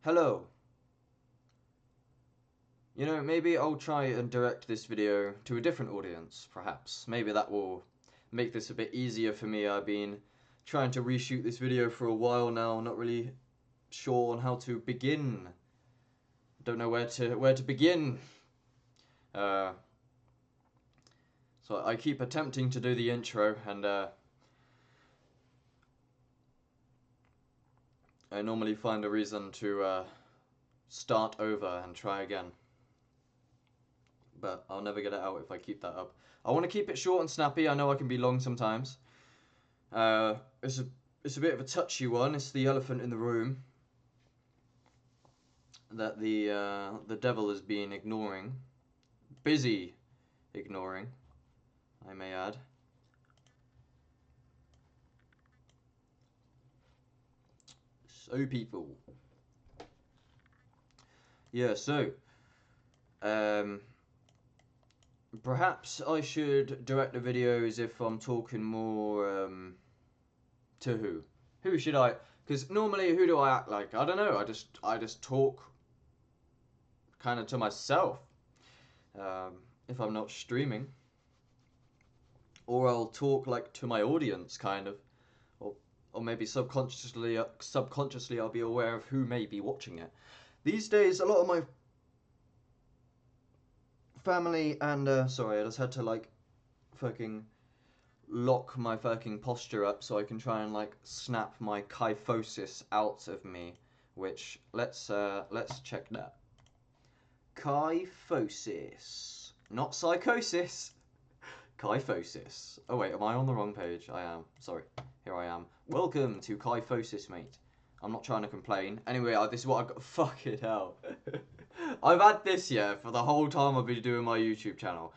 Hello. Maybe I'll try and direct this video to a different audience, perhaps. Maybe that will make this a bit easier for me. I've been trying to reshoot this video for a while now, not really sure on how to begin. Don't know where to begin. So I keep attempting to do the intro, and I normally find a reason to start over and try again. But I'll never get it out if I keep that up. I want to keep it short and snappy. I know I can be long sometimes. It's a bit of a touchy one. It's the elephant in the room that the devil has been ignoring, busy ignoring, I may add. So people, yeah. So, perhaps I should direct the videos if I'm talking more to who? Who should I? Because normally, who do I act like? I don't know. I just talk kind of to myself if I'm not streaming, or I'll talk like to my audience, kind of, or maybe subconsciously I'll be aware of who may be watching it. These days, a lot of my family and sorry, I just had to like fucking lock my fucking posture up so I can try and like snap my kyphosis out of me, which let's check that. Kyphosis, not psychosis. Kyphosis. Oh wait, am I on the wrong page? I am. Sorry. Here I am. Welcome to Kyphosis, mate. I'm not trying to complain. Anyway, this is what I got. Fucking hell. I've had this, yeah, for the whole time I've been doing my YouTube channel.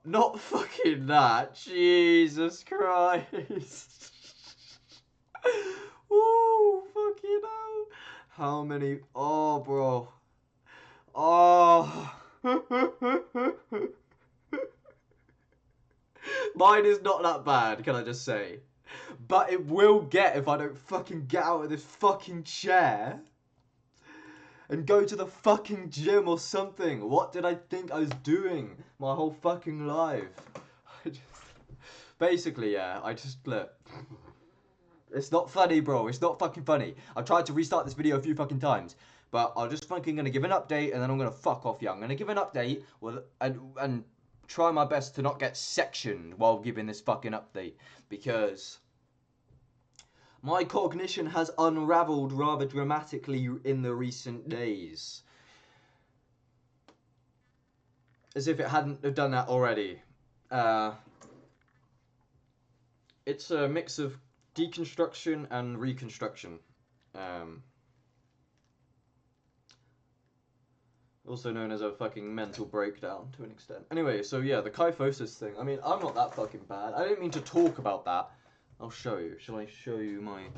Not fucking that. Jesus Christ. Woo, fucking hell. How many? Oh, bro. Oh. Mine is not that bad, can I just say? But it will get if I don't fucking get out of this fucking chair and go to the fucking gym or something. What did I think I was doing my whole fucking life? Basically, yeah, look. It's not funny, bro. It's not fucking funny. I've tried to restart this video a few fucking times, but I'm just fucking gonna give an update and then I'm gonna fuck off, yeah. I'm gonna give an update and try my best to not get sectioned while giving this fucking update, because my cognition has unraveled rather dramatically in the recent days. As if it hadn't have done that already. It's a mix of deconstruction and reconstruction. Also known as a fucking mental breakdown to an extent. Anyway, so yeah, the kyphosis thing. I mean, I'm not that fucking bad. I didn't mean to talk about that. I'll show you. Shall I show you my...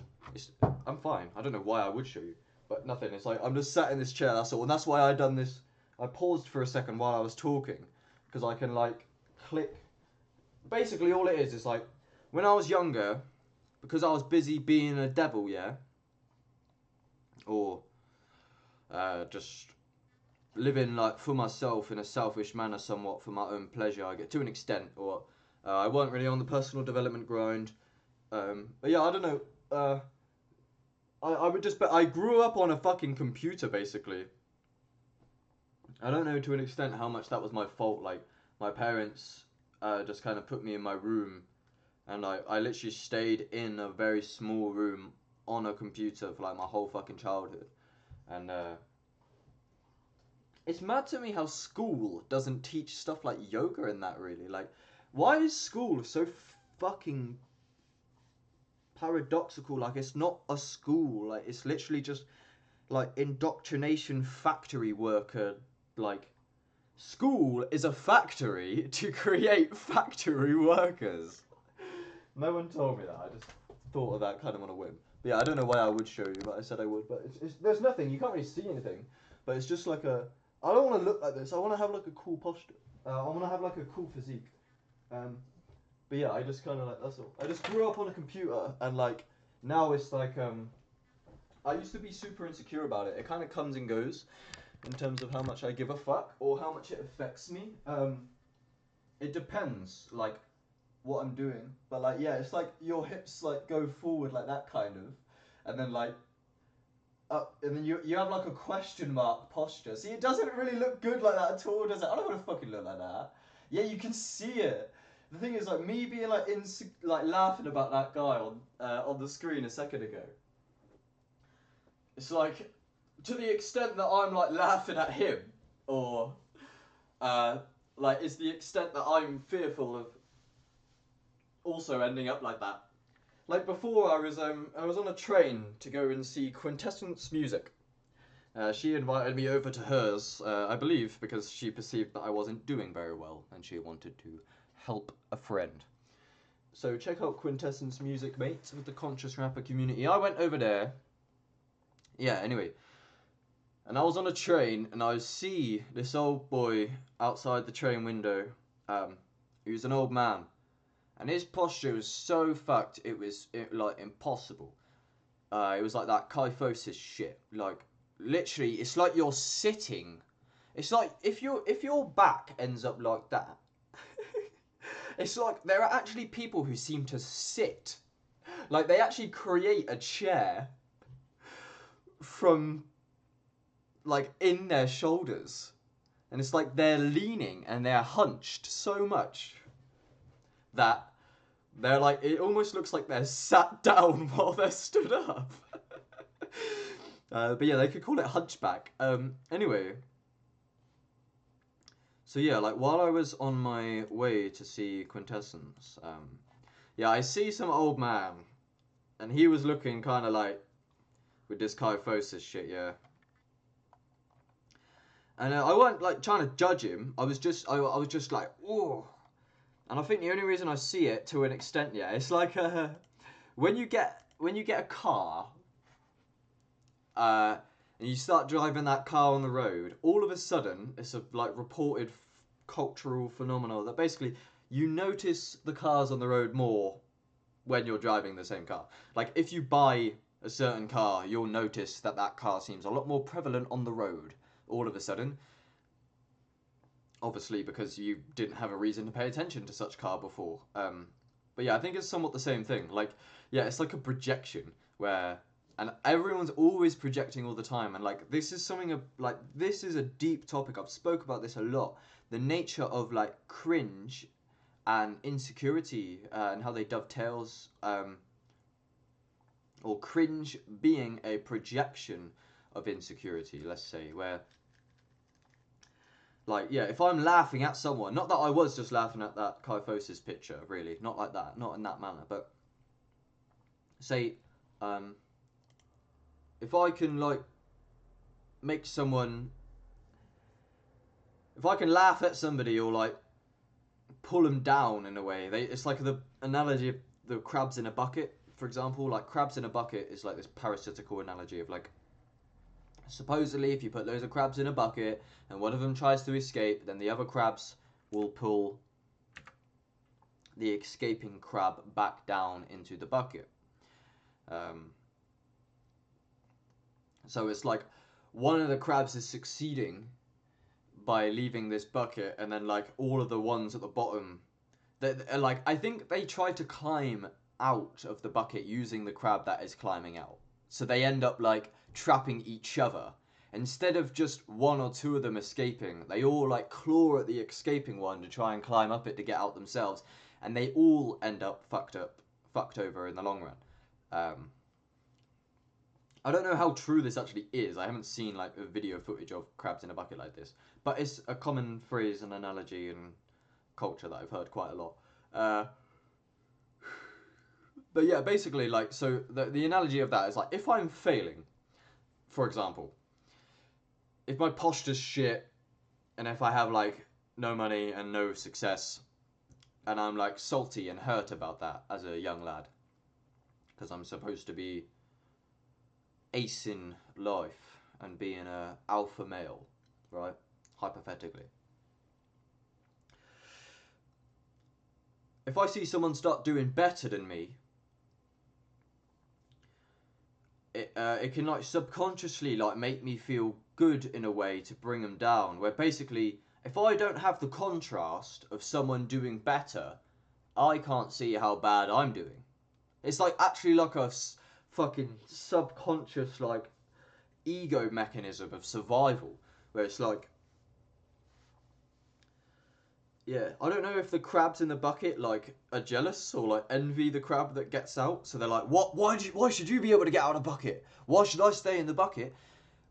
I'm fine. I don't know why I would show you. But nothing. It's like, I'm just sat in this chair, that's all. And that's why I done this. I paused for a second while I was talking. Because I can, like, click. Basically, all it is like, when I was younger, because I was busy being a devil, yeah? Or, just living like for myself in a selfish manner somewhat for my own pleasure, I get to an extent, or I wasn't really on the personal development grind. But yeah, I don't know. I would just, but I grew up on a fucking computer basically. I don't know to an extent how much that was my fault. Like my parents just kind of put me in my room, and I literally stayed in a very small room on a computer for like my whole fucking childhood, and it's mad to me how school doesn't teach stuff like yoga and that, really. Like, why is school so fucking paradoxical? Like, it's not a school. Like, it's literally just, like, indoctrination factory worker. Like, school is a factory to create factory workers. No one told me that. I just thought of that kind of on a whim. But yeah, I don't know why I would show you, but I said I would. But there's nothing. You can't really see anything. But it's just like a... I don't want to look like this. I want to have like a cool posture. I want to have like a cool physique. But yeah, I just kind of like, that's all. I just grew up on a computer, and like now it's like I used to be super insecure about it. It kind of comes and goes in terms of how much I give a fuck or how much it affects me. It depends, like, what I'm doing. But, like, yeah, it's like your hips, like, go forward like that kind of. And then, like, up, and then you have, like, a question mark posture. See, it doesn't really look good like that at all, does it? I don't want to fucking look like that. Yeah, you can see it. The thing is, like, me being, like, like laughing about that guy on the screen a second ago. It's like, to the extent that I'm, like, laughing at him, or, like, it's the extent that I'm fearful of also ending up like that. Like, before, I was on a train to go and see Quintessence Music. She invited me over to hers, I believe, because she perceived that I wasn't doing very well, and she wanted to help a friend. So check out Quintessence Music, mates, with the conscious rapper community. I went over there. Yeah, anyway. And I was on a train, and I see this old boy outside the train window. He was an old man. And his posture was so fucked, it was, like, impossible. It was like that kyphosis shit. Like, literally, it's like you're sitting. It's like, if your back ends up like that, it's like there are actually people who seem to sit. Like, they actually create a chair from, like, in their shoulders. And it's like they're leaning and they're hunched so much that they're like, it almost looks like they're sat down while they're stood up. But yeah, they could call it hunchback. Anyway. So yeah, like, while I was on my way to see Quintessence, yeah, I see some old man, and he was looking kind of like, with this kyphosis shit, yeah. And I wasn't, like, trying to judge him. I was just like, oh. And I think the only reason I see it, to an extent, yeah, it's like, when you get a car, and you start driving that car on the road, all of a sudden, it's a, like, reported cultural phenomenon that basically you notice the cars on the road more when you're driving the same car. Like, if you buy a certain car, you'll notice that that car seems a lot more prevalent on the road all of a sudden. Obviously, because you didn't have a reason to pay attention to such car before. But yeah, I think it's somewhat the same thing. Like, yeah, it's like a projection where, and everyone's always projecting all the time. And, like, this is something like, this is a deep topic. I've spoke about this a lot. The nature of, like, cringe and insecurity, and how they dovetails, or cringe being a projection of insecurity, let's say, where, like, yeah, if I'm laughing at someone, not that I was just laughing at that kyphosis picture, really, not like that, not in that manner, but say, if I can, like, make someone, if I can laugh at somebody or, like, pull them down in a way, it's like the analogy of the crabs in a bucket, for example. Like, crabs in a bucket is like this parasitical analogy of, like, supposedly, if you put loads of crabs in a bucket and one of them tries to escape, then the other crabs will pull the escaping crab back down into the bucket. So it's like one of the crabs is succeeding by leaving this bucket, and then, like, all of the ones at the bottom, like, I think they try to climb out of the bucket using the crab that is climbing out. So they end up, like, trapping each other. Instead of just one or two of them escaping, they all, like, claw at the escaping one to try and climb up it to get out themselves, and they all end up fucked over in the long run. I don't know how true this actually is. I haven't seen, like, a video footage of crabs in a bucket like this, but it's a common phrase and analogy and culture that I've heard quite a lot. But yeah, basically, like, so the analogy of that is, like, if I'm failing, for example, if my posture's shit, and if I have, like, no money and no success, and I'm, like, salty and hurt about that as a young lad, because I'm supposed to be acing life and being a alpha male, right? Hypothetically. If I see someone start doing better than me, it can like subconsciously like make me feel good in a way to bring them down. Where basically, if I don't have the contrast of someone doing better, I can't see how bad I'm doing. It's like actually like a fucking subconscious like ego mechanism of survival, where it's like, yeah, I don't know if the crabs in the bucket like are jealous or like envy the crab that gets out. So they're like, what? Why should you be able to get out of the bucket? Why should I stay in the bucket?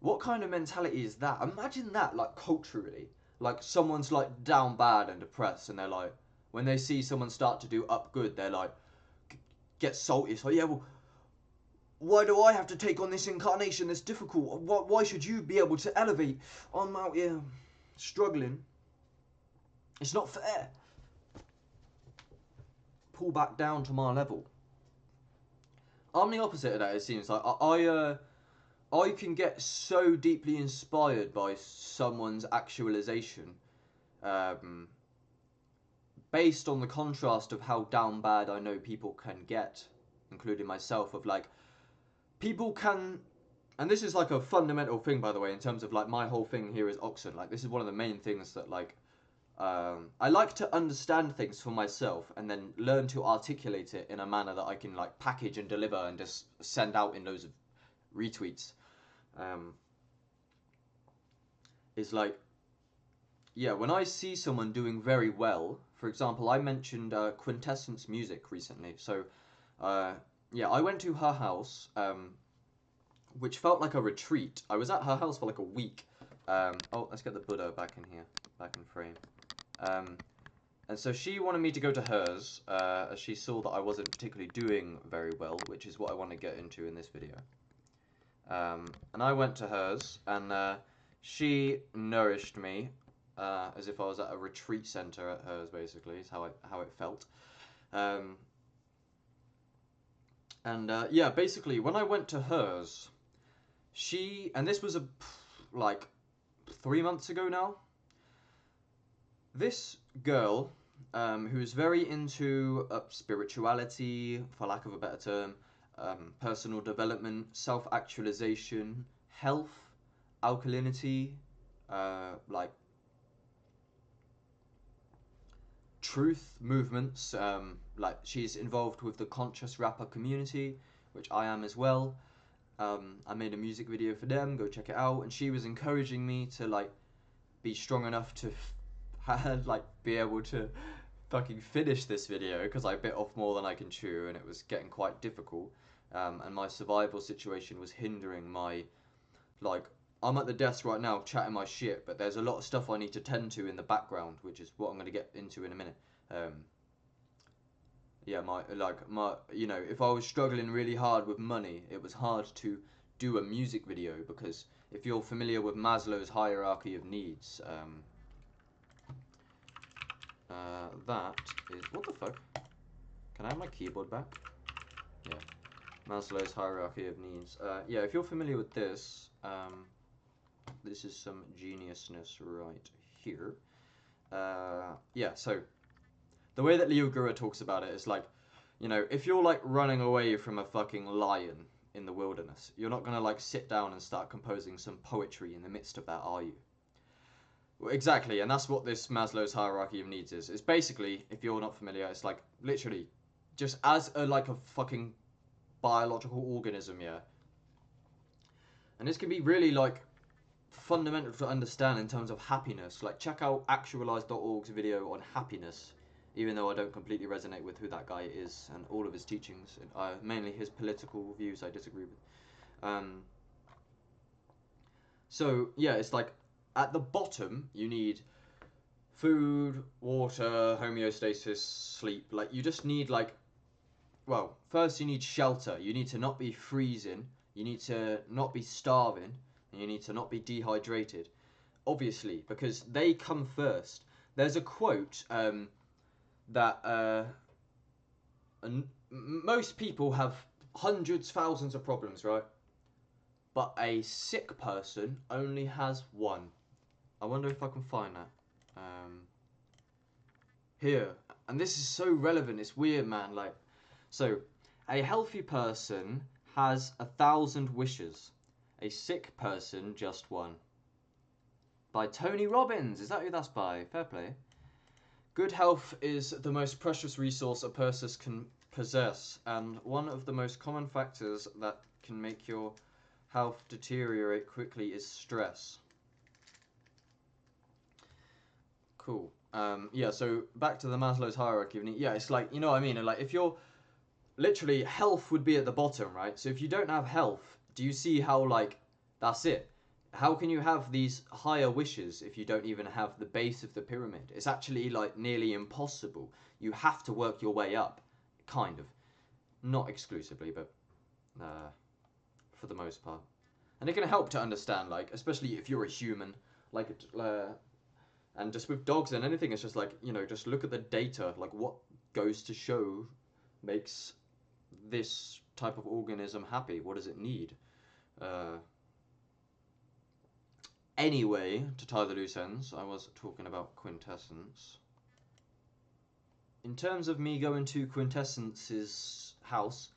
What kind of mentality is that? Imagine that like culturally, like someone's like down bad and depressed, and they're like, when they see someone start to do up good, they're like, get salty. It's like, yeah, well, why do I have to take on this incarnation that's difficult? Why should you be able to elevate? I'm out here struggling. It's not fair. Pull back down to my level. I'm the opposite of that. It seems like I can get so deeply inspired by someone's actualization, um, based on the contrast of how down bad I know people can get, including myself. Of like, people can, and this is like a fundamental thing, by the way, in terms of like my whole thing here is OXSN. Like, this is one of the main things that like. I like to understand things for myself and then learn to articulate it in a manner that I can like package and deliver and just send out in loads of retweets. Is like, yeah, when I see someone doing very well, for example, I mentioned Quintessence Music recently. So, yeah, I went to her house, which felt like a retreat. I was at her house for like a week. Oh, let's get the Buddha back in here, back in frame. And so she wanted me to go to hers, as she saw that I wasn't particularly doing very well, which is what I want to get into in this video. And I went to hers, and she nourished me, as if I was at a retreat center at hers, basically, is how it felt. Yeah, basically, when I went to hers, and this was like 3 months ago now, this girl, who's very into spirituality, for lack of a better term, personal development, self-actualization, health, alkalinity, like truth movements, like she's involved with the conscious rapper community, which I am as well. I made a music video for them, go check it out, and she was encouraging me to like be strong enough to like be able to fucking finish this video, because I bit off more than I can chew and it was getting quite difficult, and my survival situation was hindering my, like, I'm at the desk right now chatting my shit, but there's a lot of stuff I need to tend to in the background, which is what I'm going to get into in a minute. Yeah, you know, if I was struggling really hard with money, it was hard to do a music video, because if you're familiar with Maslow's hierarchy of needs, that is, what the fuck? Can I have my keyboard back? Yeah. Maslow's hierarchy of needs. Yeah, if you're familiar with this, this is some geniusness right here. Yeah, so the way that Leo Gura talks about it is like, you know, if you're like running away from a fucking lion in the wilderness, you're not gonna like sit down and start composing some poetry in the midst of that, are you? Well, exactly, and that's what this Maslow's hierarchy of needs is. It's basically, if you're not familiar, it's like literally just as a like a fucking biological organism, yeah. And this can be really like fundamental to understand in terms of happiness. Like, check out actualize.org's video on happiness, even though I don't completely resonate with who that guy is and all of his teachings. Mainly his political views I disagree with. So yeah, it's like at the bottom you need food, water, homeostasis, sleep. Like, you just need like, well, first you need shelter. You need to not be freezing. You need to not be starving. And you need to not be dehydrated. Obviously, because they come first. There's a quote that most people have hundreds, thousands of problems, right? But a sick person only has one. I wonder if I can find that. Here. And this is so relevant. It's weird, man. Like, so a healthy person has 1,000 wishes. A sick person just one. By Tony Robbins. Is that who that's by? Fair play. Good health is the most precious resource a person can possess, and one of the most common factors that can make your health deteriorate quickly is stress. Cool. Yeah, so back to the Maslow's hierarchy of needs. Yeah, it's like, you know what I mean? And like, if you're literally, health would be at the bottom, right? So if you don't have health, do you see how, like, that's it? How can you have these higher wishes if you don't even have the base of the pyramid? It's actually, like, nearly impossible. You have to work your way up, kind of. Not exclusively, but for the most part. And it can help to understand, like, especially if you're a human, like, and just with dogs and anything, it's just like, you know, just look at the data, like what goes to show makes this type of organism happy. What does it need? Anyway, to tie the loose ends, I was talking about Quintessence. In terms of me going to Quintessence's house,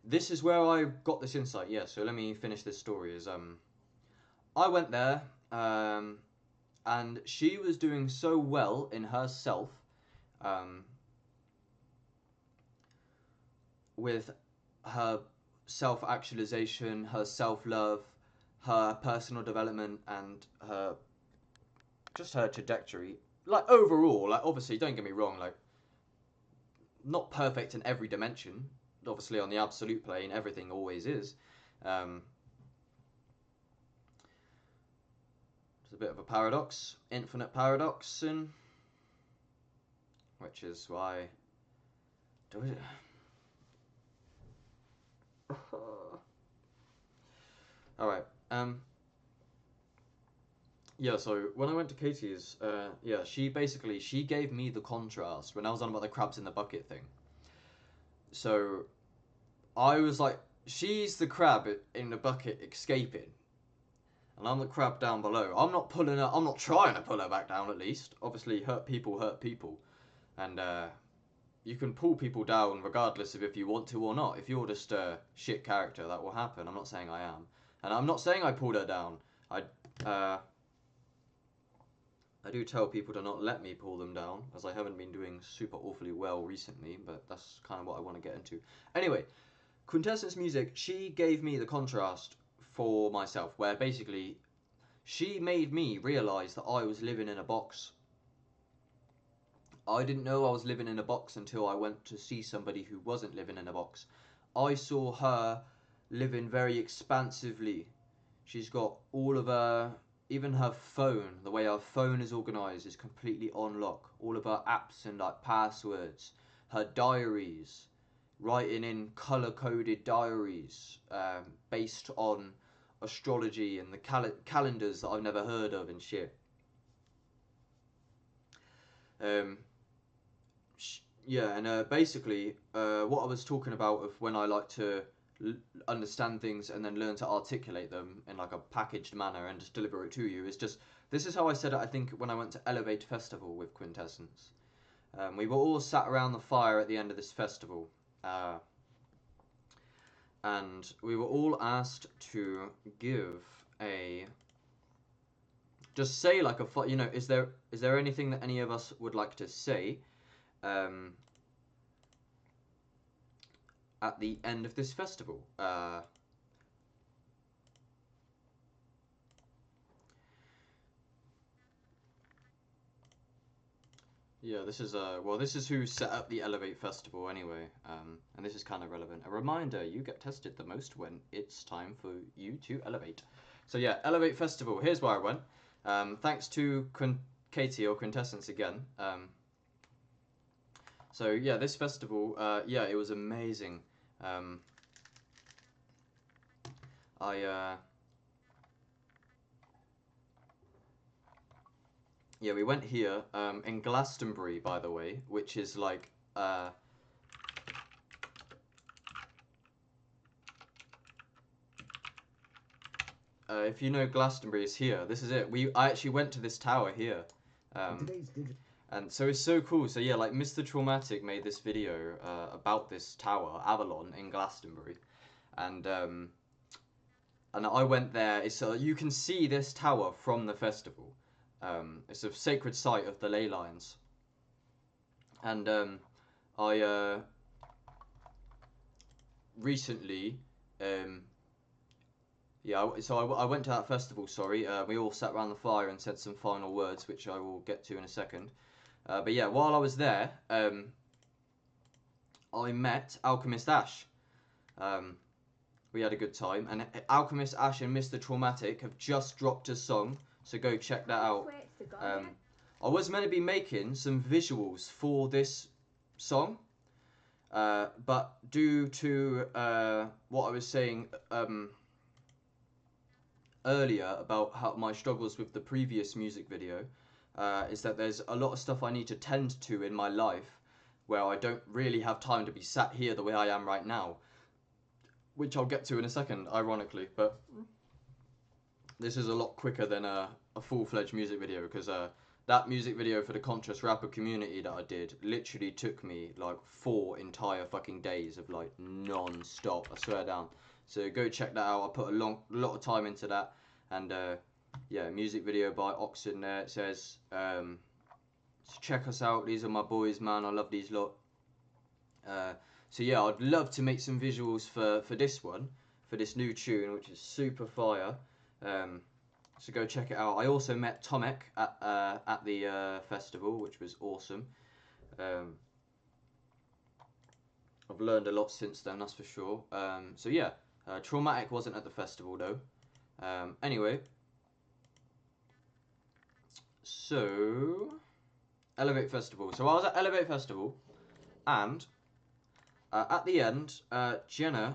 this is where I got this insight. Yeah, so let me finish this story. I went there, and she was doing so well in herself, with her self-actualization, her self-love, her personal development, and her trajectory. Like, overall, like, obviously, don't get me wrong, like, not perfect in every dimension. Obviously, on the absolute plane, everything always is. It's a bit of a paradox, infinite paradox, which is why. Do it. All right. Yeah. So when I went to Katie's, yeah, she gave me the contrast when I was on about the crabs in the bucket thing. So I was like, she's the crab in the bucket escaping, and I'm the crab down below. I'm not pulling her. I'm not trying to pull her back down. At least, obviously, hurt people, and you can pull people down regardless of if you want to or not. If you're just a shit character, that will happen. I'm not saying I am, and I'm not saying I pulled her down. I do tell people to not let me pull them down, as I haven't been doing super awfully well recently, but that's kind of what I want to get into. Anyway, Quintessence Music, she gave me the contrast for myself, where basically she made me realise that I was living in a box. I didn't know I was living in a box until I went to see somebody who wasn't living in a box. I saw her living very expansively. She's got all of her, even her phone, the way her phone is organised is completely on lock. All of her apps and like passwords, her diaries, writing in colour-coded diaries based on astrology and the calendars that I've never heard of and shit. Yeah, and basically, what I was talking about of when I like to understand things and then learn to articulate them in like a packaged manner and just deliver it to you is just, this is how I said it, I think, when I went to Elevate Festival with Quintessence. We were all sat around the fire at the end of this festival, and we were all asked to give a, just say like a, you know, is there anything that any of us would like to say at the end of this festival? Yeah, this is well, this is who set up the Elevate Festival anyway, and this is kind of relevant. A reminder: you get tested the most when it's time for you to elevate. So yeah, Elevate Festival. Here's where I went. Thanks to Katie or Quintessence again. So yeah, this festival, yeah, it was amazing. Yeah, we went here in Glastonbury, by the way, which is like if you know Glastonbury is here. This is it. I actually went to this tower here. And so it's so cool. So yeah, like Mr. Traumatic made this video about this tower, Avalon, in Glastonbury. and I went there. It's you can see this tower from the festival. It's a sacred site of the ley lines, and I recently, yeah. So I went to that festival. Sorry, we all sat around the fire and said some final words, which I will get to in a second. But yeah, while I was there, I met Alchemist Ash. We had a good time, and Alchemist Ash and Mr. Traumatic have just dropped a song, so go check that out. I was meant to be making some visuals for this song, but due to what I was saying earlier about how my struggles with the previous music video, is that there's a lot of stuff I need to tend to in my life where I don't really have time to be sat here the way I am right now, which I'll get to in a second, ironically. But this is a lot quicker than a full-fledged music video, because that music video for the conscious rapper community that I did literally took me like 4 entire fucking days of like non-stop, I swear down. So go check that out. I put a lot of time into that, and yeah, music video by OXSN there. It says, so check us out. These are my boys, man. I love these lot. So yeah, I'd love to make some visuals for this one, for this new tune, which is super fire. So go check it out. I also met Tomek at the festival, which was awesome. I've learned a lot since then, that's for sure. So yeah, Traumatic wasn't at the festival though. Anyway, so Elevate Festival. So I was at Elevate Festival, and at the end, Jenna,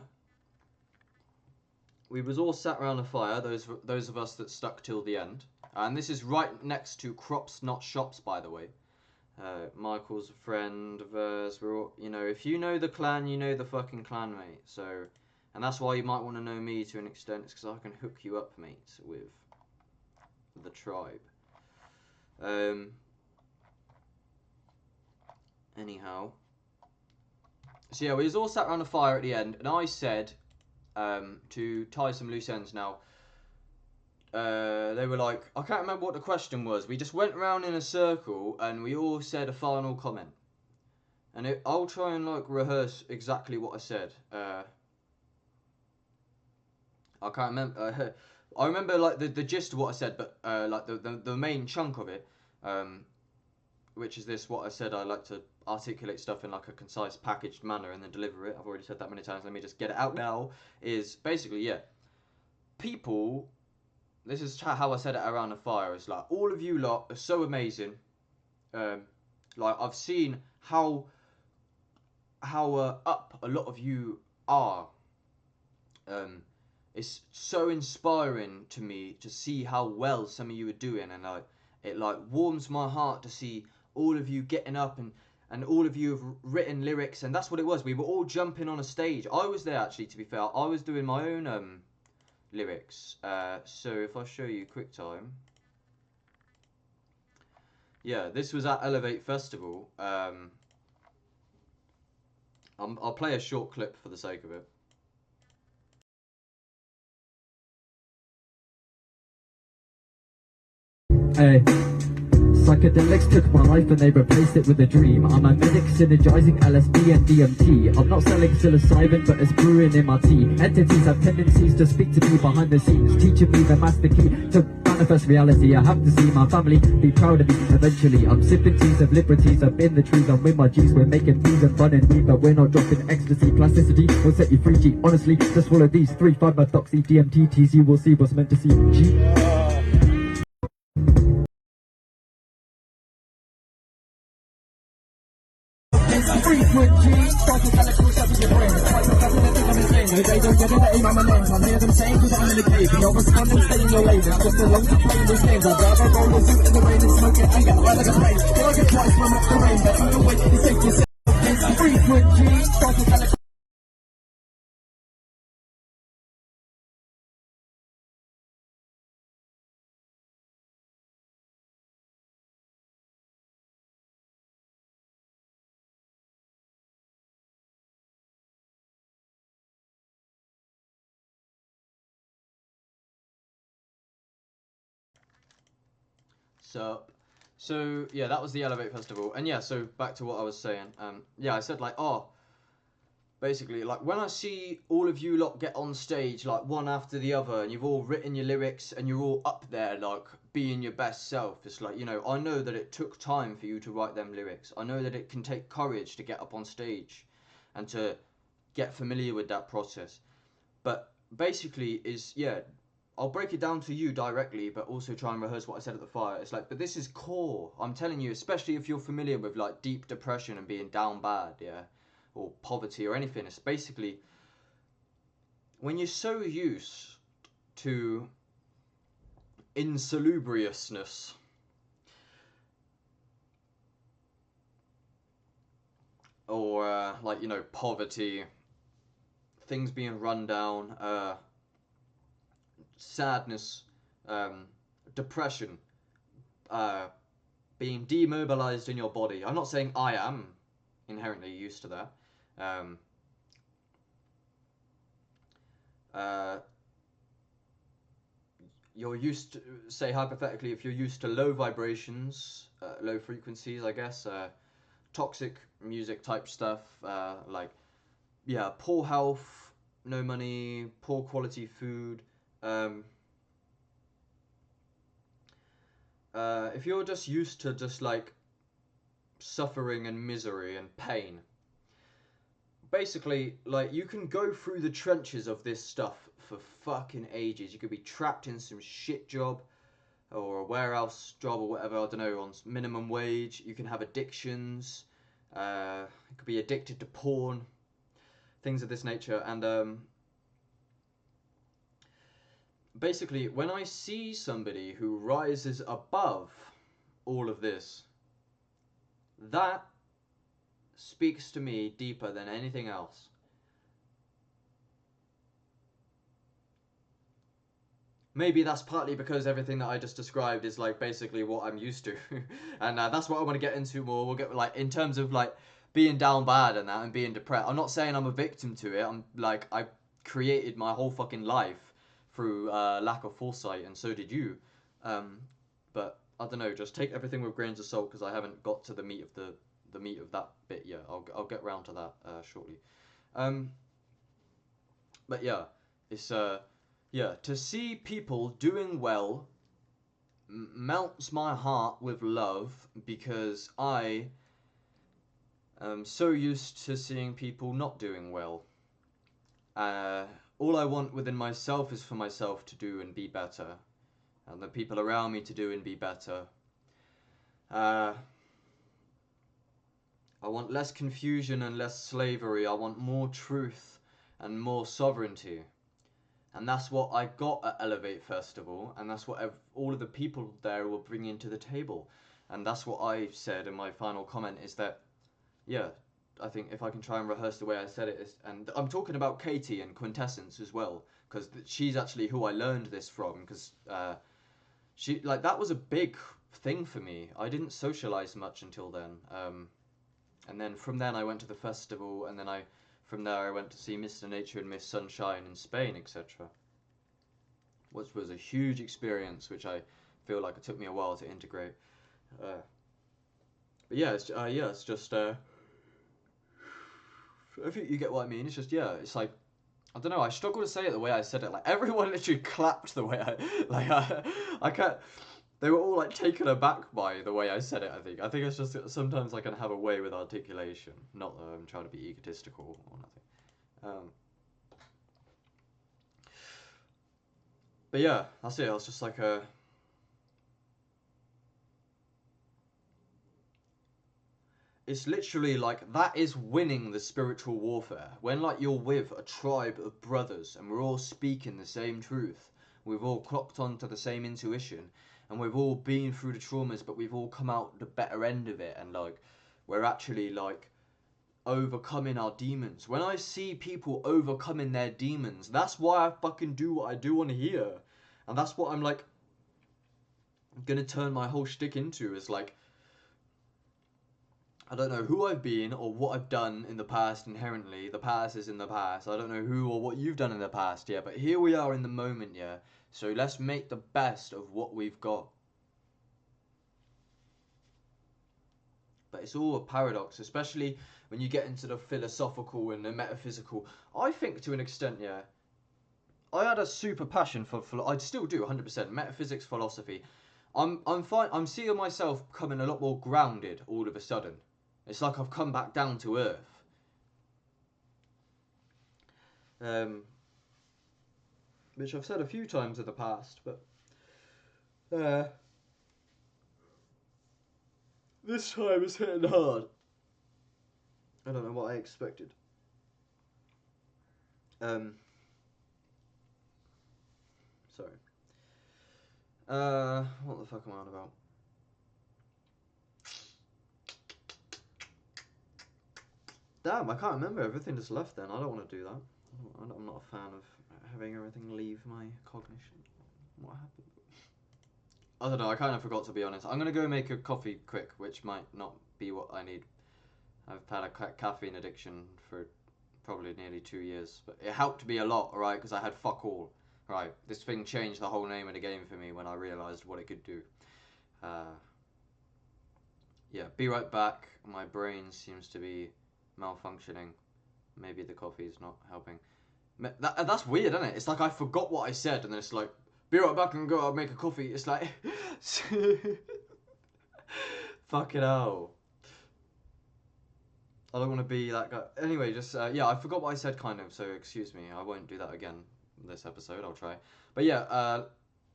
we was all sat around a fire, those of us that stuck till the end. And this is right next to Crops Not Shops, by the way. Michael's a friend of ours. We're all, you know, if you know the clan, you know the fucking clan, mate. So, and that's why you might want to know me to an extent. It's because I can hook you up, mate, with the tribe. Anyhow. So yeah, we was all sat around a fire at the end, and I said, to tie some loose ends now, they were like, I can't remember what the question was. We just went around in a circle and we all said a final comment. And I'll try and like rehearse exactly what I said. I can't remember. I remember like the gist of what I said, but like the main chunk of it, which is this: what I said. I like to articulate stuff in like a concise, packaged manner and then deliver it. I've already said that many times. Let me just get it out now. Is basically, yeah, people. This is how I said it around the fire. It's like, all of you lot are so amazing. Like, I've seen how up a lot of you are. It's so inspiring to me to see how well some of you are doing, and it like warms my heart to see all of you getting up, and all of you have written lyrics, and that's what it was. We were all jumping on a stage. I was there, actually, to be fair. I was doing my own lyrics. So if I show you QuickTime, yeah, this was at Elevate Festival. I'll play a short clip for the sake of it. Hey. Psychedelics took my life and they replaced it with a dream. I'm a medic synergizing LSD and DMT. I'm not selling psilocybin, but it's brewing in my tea. Entities have tendencies to speak to me behind the scenes, teaching me the master key to manifest reality. I have to see my family be proud of me eventually. I'm sipping teas of liberties up in the trees. I'm with my G's, we're making bees and running weed, but we're not dropping ecstasy. Plasticity will set you free, G. Honestly, just swallow these 3 5-methoxy DMT teas. You will see what's meant to see, G. Frequent G, starting chemical stuff in your brain. Despite the fact that I'm insane, no, they don't get it, that ain't my name. I hear them saying, cause I'm in the cave. And you're responding, stay in your lane. It's just a long to play these games. I'd rather roll a suit in the rain and smoke it and get high like a plane. Feel like a twice from up the rain, but either way, you take yourself. Frequent G, starting chemical Sup. So yeah, that was the Elevate Festival, and yeah, so back to what I was saying. Yeah, I said like, oh, basically, like when I see all of you lot get on stage like one after the other, and you've all written your lyrics, and you're all up there like being your best self. It's like, you know, I know that it took time for you to write them lyrics. I know that it can take courage to get up on stage, and to get familiar with that process. But basically, is yeah, I'll break it down to you directly, but also try and rehearse what I said at the fire. It's like, but this is core. I'm telling you, especially if you're familiar with like deep depression and being down bad, yeah, or poverty or anything. It's basically when you're so used to insalubriousness or like, you know, poverty, things being run down, sadness, depression, uh, being demobilized in your body. I'm not saying I am inherently used to that. Um, uh, you're used to, say hypothetically, if you're used to low vibrations, low frequencies, I guess, toxic music type stuff, like, yeah, poor health, no money, poor quality food. Um, if you're just used to just like suffering and misery and pain, basically, like, you can go through the trenches of this stuff for fucking ages. You could be trapped in some shit job or a warehouse job or whatever, I don't know, on minimum wage. You can have addictions. You could be addicted to porn, things of this nature. And basically, when I see somebody who rises above all of this, that speaks to me deeper than anything else. Maybe that's partly because everything that I just described is like basically what I'm used to, and that's what I want to get into more. We'll get like in terms of like being down bad and that and being depressed. I'm not saying I'm a victim to it. I'm like I created my whole fucking life through lack of foresight, and so did you. Um, but I don't know. Just take everything with grains of salt because I haven't got to the meat of the meat of that bit yet. I'll get round to that shortly. Um, but yeah, it's yeah, to see people doing well melts my heart with love because I am so used to seeing people not doing well. Uh, all I want within myself is for myself to do and be better, and the people around me to do and be better. Uh, I want less confusion and less slavery. I want more truth and more sovereignty. And that's what I got at Elevate Festival, and that's what all of the people there were bringing to the table. And that's what I said in my final comment is that, yeah, I think if I can try and rehearse the way I said it, and I'm talking about Katie and Quintessence as well, because she's actually who I learned this from, because she, like, that was a big thing for me. I didn't socialize much until then. And then from then I went to the festival, and then from there I went to see Mr. Nature and Miss Sunshine in Spain, etc. Which was a huge experience, which I feel like it took me a while to integrate. But yeah, it's just. I think you get what I mean. It's just, yeah, it's like, I don't know. I struggle to say it the way I said it. Like everyone literally clapped the way I can't. They were all like taken aback by the way I said it. I think it's just that sometimes I can have a way with articulation. Not that I'm trying to be egotistical or nothing. But yeah, that's it. I was just like it's literally like that is winning the spiritual warfare. When like you're with a tribe of brothers and we're all speaking the same truth, we've all clocked onto the same intuition, and we've all been through the traumas, but we've all come out the better end of it, and like we're actually like overcoming our demons. When I see people overcoming their demons, that's why I fucking do what I do on here, and that's what I'm like gonna turn my whole shtick into. Is like, I don't know who I've been or what I've done in the past inherently. The past is in the past. I don't know who or what you've done in the past, yeah, but here we are in the moment, yeah. So let's make the best of what we've got. but it's all a paradox, especially when you get into the philosophical and the metaphysical. I think to an extent, yeah, I had a super passion for I still do 100% metaphysics, philosophy. I'm fine. I'm seeing myself becoming a lot more grounded all of a sudden. It's like I've come back down to earth. Which I've said a few times in the past, but this time it's hitting hard. I don't know what I expected. Sorry. What the fuck am I on about? Damn, I can't remember. Everything just left then. I don't want to do that. I'm not a fan of having everything leave my cognition. What happened? I don't know. I kind of forgot, to be honest. I'm going to go make a coffee quick, which might not be what I need. I've had a caffeine addiction for probably nearly 2 years. But it helped me a lot, right? Because I had fuck all. Right, this thing changed the whole name of the game for me when I realised what it could do. Yeah, be right back. My brain seems to be malfunctioning. Maybe the coffee is not helping. That's weird, isn't it? It's like I forgot what I said, and then it's like, be right back and go out and make a coffee. It's like, fucking hell. I don't want to be that guy. Anyway, just, yeah, I forgot what I said, kind of, so excuse me. I won't do that again this episode. I'll try. But yeah,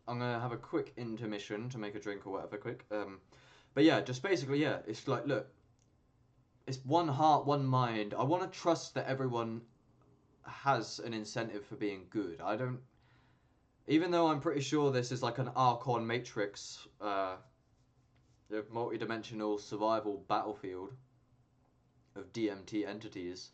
I'm going to have a quick intermission to make a drink or whatever quick. But yeah, just basically, yeah, it's like, look, it's one heart, one mind. I want to trust that everyone has an incentive for being good. I don't, even though I'm pretty sure this is like an Archon Matrix, multi-dimensional survival battlefield of DMT entities,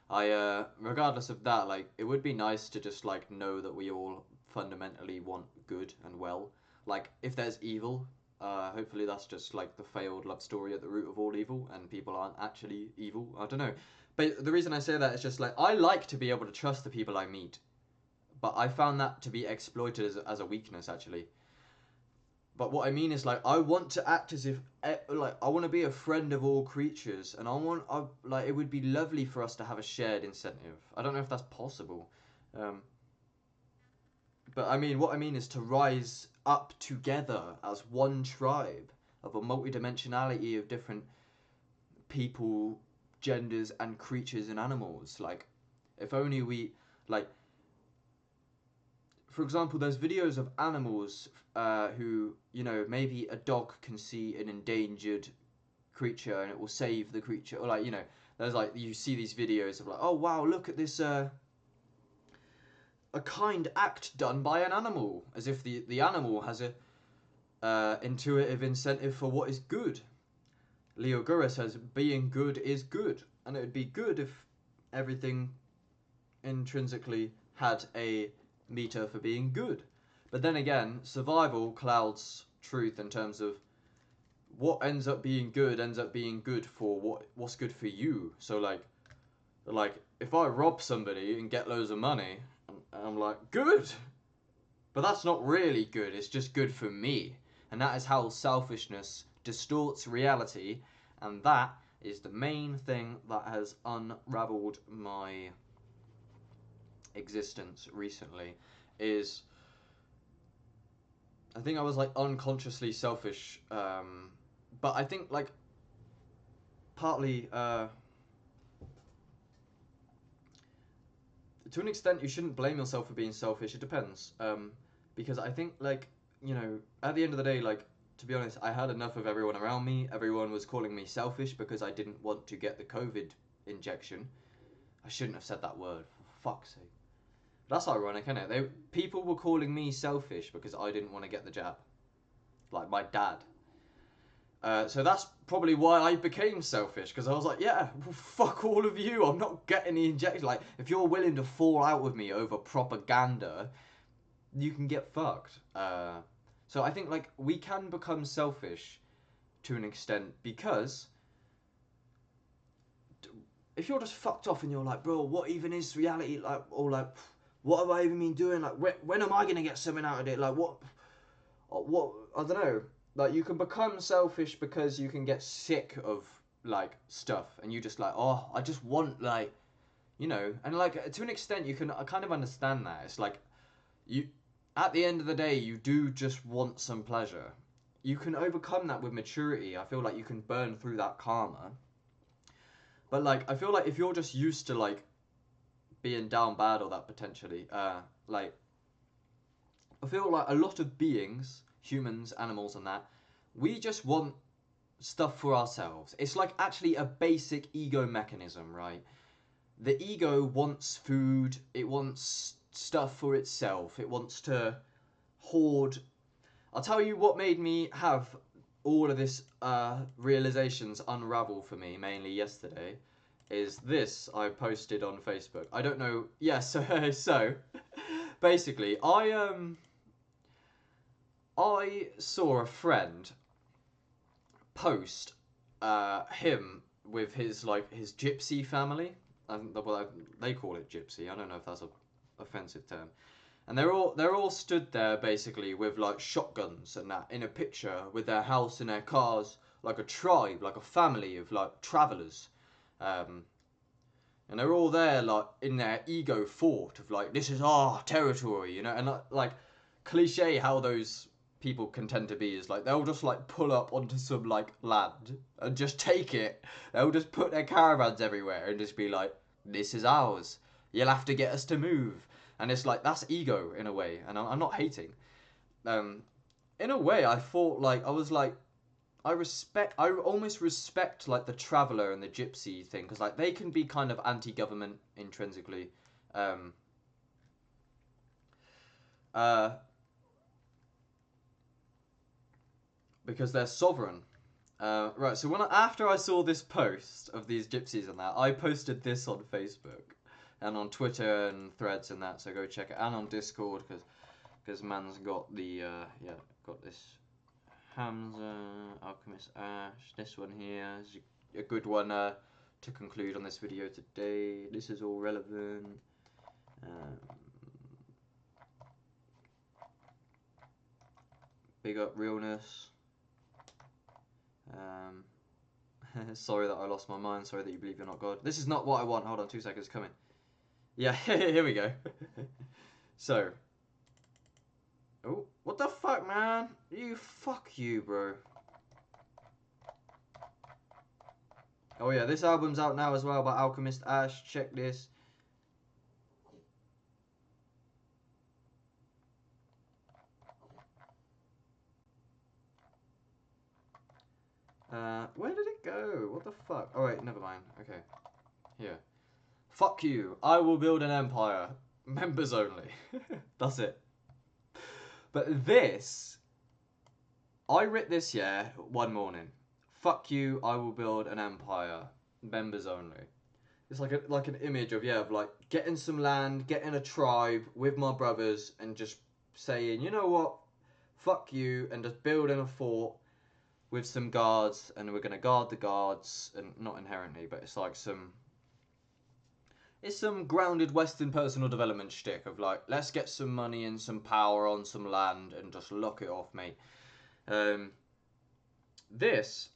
regardless of that, like, it would be nice to just, like, know that we all fundamentally want good and well. Like, if there's evil, hopefully that's just, like, the failed love story at the root of all evil, and people aren't actually evil. I don't know. But the reason I say that is just, like, I like to be able to trust the people I meet. But I found that to be exploited as a weakness, actually. But what I mean is, like, I want to act as if, like, I want to be a friend of all creatures, and like, it would be lovely for us to have a shared incentive. I don't know if that's possible. But I mean, what I mean is to rise up together as one tribe of a multidimensionality of different people, genders, and creatures and animals. Like, if only we, like, for example, there's videos of animals who, you know, maybe a dog can see an endangered creature and it will save the creature. Or, like, you know, there's, like, you see these videos of, like, oh, wow, look at this, a kind act done by an animal. As if the animal has a intuitive incentive for what is good. Leo Gura says, being good is good. And it would be good if everything intrinsically had a meter for being good. But then again, survival clouds truth in terms of what ends up being good for what's good for you. So like if I rob somebody and get loads of money, I'm like, good. But that's not really good, it's just good for me. And that is how selfishness distorts reality, and that is the main thing that has unraveled my existence recently. Is I think I was, like, unconsciously selfish, but I think, like, partly to an extent you shouldn't blame yourself for being selfish. It depends, because I think, like, you know, at the end of the day, like, to be honest, I had enough of everyone around me. Everyone was calling me selfish because I didn't want to get the COVID injection. I shouldn't have said that word, for fuck's sake. That's ironic, isn't it? People were calling me selfish because I didn't want to get the jab. Like my dad. So that's probably why I became selfish, because I was like, yeah, well, fuck all of you. I'm not getting the injection. Like, if you're willing to fall out with me over propaganda, you can get fucked. So I think, like, we can become selfish to an extent, because if you're just fucked off and you're like, bro, what even is reality? Like, or like, what have I even been doing? Like, when am I going to get something out of it? Like, what, I don't know. Like, you can become selfish because you can get sick of like stuff, and you just like, oh, I just want like, you know, and like to an extent you can kind of understand that. It's like you, at the end of the day, you do just want some pleasure. You can overcome that with maturity. I feel like you can burn through that karma. But like I feel like if you're just used to like being down bad or that potentially, like I feel like a lot of beings, humans, animals, and that, we just want stuff for ourselves. It's like actually a basic ego mechanism, right? The ego wants food, it wants stuff for itself, it wants to hoard. I'll tell you what made me have all of this realizations unravel for me, mainly yesterday, is this I posted on Facebook. I don't know. Yes, so basically, I saw a friend post him with his like his gypsy family. Well, they call it gypsy. I don't know if that's a offensive term. And they're all stood there basically with like shotguns and that in a picture with their house and their cars, like a tribe, like a family of like travelers. Um, and they're all there like in their ego fort of like this is our territory, you know, and like cliche how those people can tend to be is like they'll just like pull up onto some like land and just take it. They'll just put their caravans everywhere and just be like, this is ours. You'll have to get us to move. And it's like that's ego in a way, and I'm not hating. Um, in a way, I thought like I was like I almost respect like the traveler and the gypsy thing because like they can be kind of anti-government intrinsically, um, uh, because they're sovereign. Right. So after I saw this post of these gypsies and that, I posted this on Facebook and on Twitter and Threads and that. So go check it, and on Discord because man's got the got this Hamza, Alchemist Ash. This one here is a good one to conclude on this video today. This is all relevant. Big up realness. Sorry that I lost my mind. Sorry that you believe you're not God. This is not what I want. Hold on, 2 seconds, coming. Yeah, here we go. So. Oh, what the fuck, man? Fuck you, bro. Oh yeah, this album's out now as well by Alchemist Ash. Check this. Where did it go? What the fuck? Oh wait, never mind. Okay. Here. Fuck you. I will build an empire. Members only. That's it. But this, I writ this one morning. Fuck you. I will build an empire. Members only. It's like an image of of like getting some land, getting a tribe with my brothers, and just saying, you know what, fuck you, and just building a fort with some guards, and we're gonna guard the guards, and not inherently, but it's like it's some grounded Western personal development shtick of like, let's get some money and some power on some land and just lock it off, mate. This